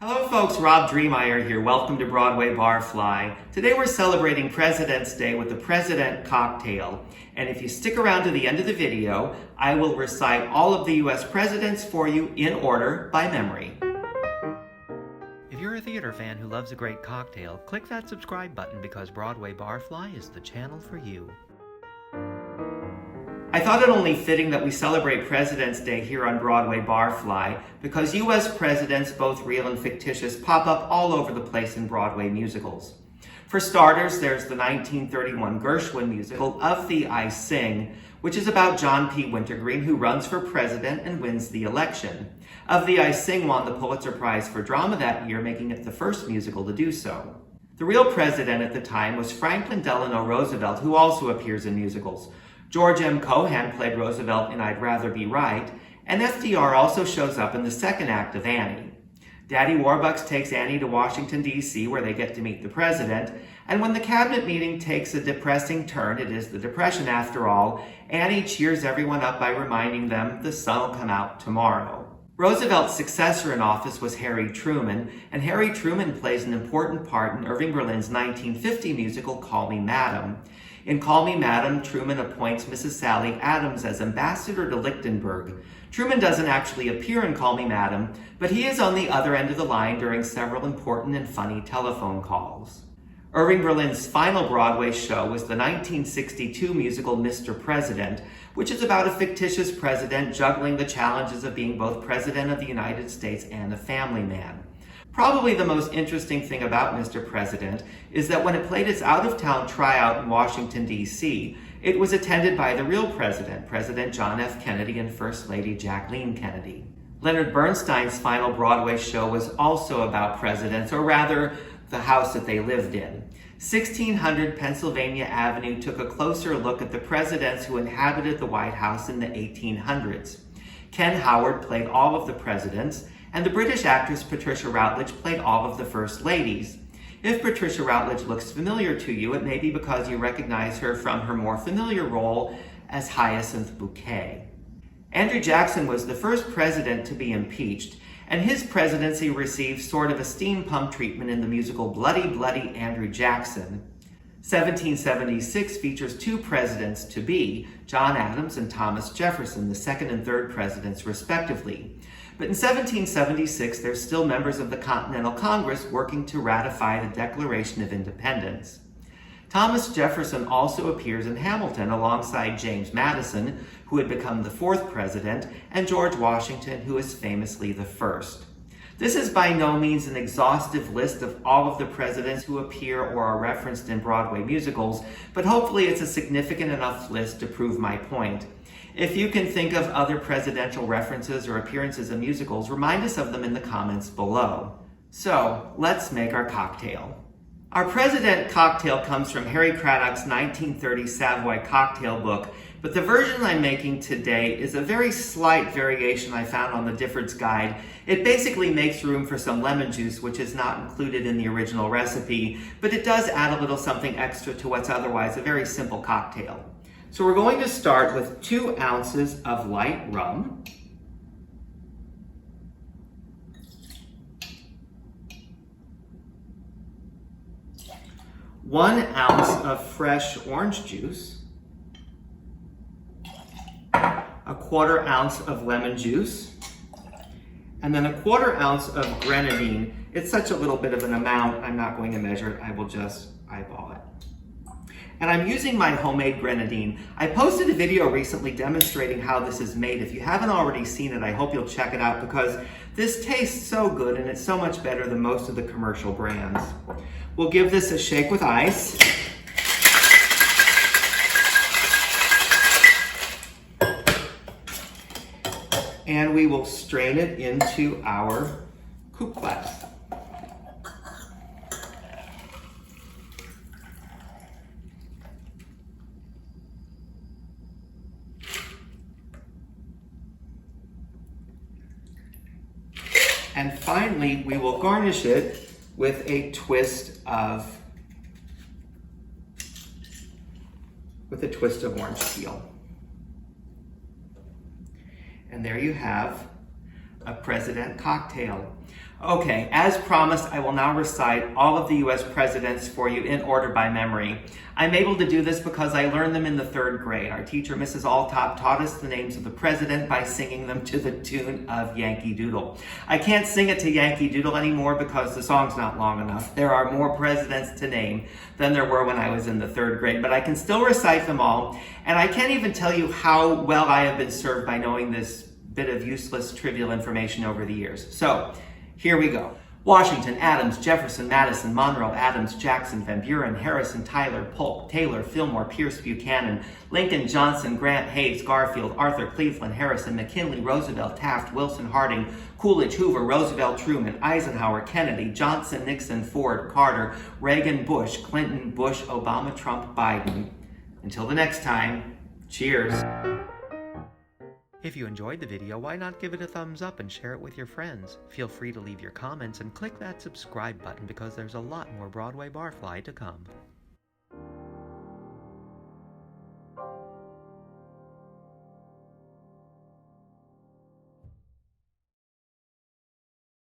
Hello folks, Rob Dreemeyer here. Welcome to Broadway Barfly. Today we're celebrating President's Day with the President Cocktail. And if you stick around to the end of the video, I will recite all of the US presidents for you in order by memory. If you're a theater fan who loves a great cocktail, click that subscribe button because Broadway Barfly is the channel for you. I thought it only fitting that we celebrate President's Day here on Broadway Barfly because US presidents, both real and fictitious, pop up all over the place in Broadway musicals. For starters, there's the 1931 Gershwin musical Of Thee I Sing, which is about John P. Wintergreen, who runs for president and wins the election. Of Thee I Sing won the Pulitzer Prize for drama that year, making it the first musical to do so. The real president at the time was Franklin Delano Roosevelt, who also appears in musicals. George M. Cohan played Roosevelt in I'd Rather Be Right, and FDR also shows up in the second act of Annie. Daddy Warbucks takes Annie to Washington, D.C., where they get to meet the president, and when the cabinet meeting takes a depressing turn, it is the Depression after all, Annie cheers everyone up by reminding them the sun will come out tomorrow. Roosevelt's successor in office was Harry Truman, and Harry Truman plays an important part in Irving Berlin's 1950 musical Call Me Madam. In Call Me Madam, Truman appoints Mrs. Sally Adams as ambassador to Lichtenberg. Truman doesn't actually appear in Call Me Madam, but he is on the other end of the line during several important and funny telephone calls. Irving Berlin's final Broadway show was the 1962 musical Mr. President, which is about a fictitious president juggling the challenges of being both President of the United States and a family man. Probably the most interesting thing about Mr. President is that when it played its out-of-town tryout in Washington, D.C., it was attended by the real president, President John F. Kennedy and First Lady Jacqueline Kennedy. Leonard Bernstein's final Broadway show was also about presidents, or rather, the house that they lived in. 1600 Pennsylvania Avenue took a closer look at the presidents who inhabited the White House in the 1800s. Ken Howard played all of the presidents, and the British actress Patricia Routledge played all of the first ladies. If Patricia Routledge looks familiar to you, it may be because you recognize her from her more familiar role as Hyacinth Bouquet. Andrew Jackson was the first president to be impeached, and his presidency received sort of a steam pump treatment in the musical Bloody Bloody Andrew Jackson. 1776 features two presidents to be, John Adams and Thomas Jefferson, the second and third presidents respectively. But in 1776, there's still members of the Continental Congress working to ratify the Declaration of Independence. Thomas Jefferson also appears in Hamilton alongside James Madison, who had become the fourth president, and George Washington, who is famously the first. This is by no means an exhaustive list of all of the presidents who appear or are referenced in Broadway musicals, but hopefully it's a significant enough list to prove my point. If you can think of other presidential references or appearances in musicals, remind us of them in the comments below. So, let's make our cocktail. Our President cocktail comes from Harry Craddock's 1930 Savoy cocktail book, but the version I'm making today is a very slight variation I found on the Difford's Guide. It basically makes room for some lemon juice, which is not included in the original recipe, but it does add a little something extra to what's otherwise a very simple cocktail. So we're going to start with 2 ounces of light rum, 1 ounce of fresh orange juice, 1/4 ounce of lemon juice, and then 1/4 ounce of grenadine. It's such a little bit of an amount, I'm not going to measure it, I will just eyeball it. And I'm using my homemade grenadine. I posted a video recently demonstrating how this is made. If you haven't already seen it, I hope you'll check it out because this tastes so good and it's so much better than most of the commercial brands. We'll give this a shake with ice. And we will strain it into our coupe glass. And finally, we will garnish it with a twist of orange peel. And there you have a President cocktail. Okay, as promised, I will now recite all of the US presidents for you in order by memory. I'm able to do this because I learned them in the 3rd grade. Our teacher, Mrs. Altop, taught us the names of the president by singing them to the tune of Yankee Doodle. I can't sing it to Yankee Doodle anymore because the song's not long enough. There are more presidents to name than there were when I was in the 3rd grade, but I can still recite them all, and I can't even tell you how well I have been served by knowing this bit of useless, trivial information over the years. So, here we go. Washington, Adams, Jefferson, Madison, Monroe, Adams, Jackson, Van Buren, Harrison, Tyler, Polk, Taylor, Fillmore, Pierce, Buchanan, Lincoln, Johnson, Grant, Hayes, Garfield, Arthur, Cleveland, Harrison, McKinley, Roosevelt, Taft, Wilson, Harding, Coolidge, Hoover, Roosevelt, Truman, Eisenhower, Kennedy, Johnson, Nixon, Ford, Carter, Reagan, Bush, Clinton, Bush, Obama, Trump, Biden. Until the next time, cheers. If you enjoyed the video, why not give it a thumbs up and share it with your friends? Feel free to leave your comments and click that subscribe button because there's a lot more Broadway Barfly to come.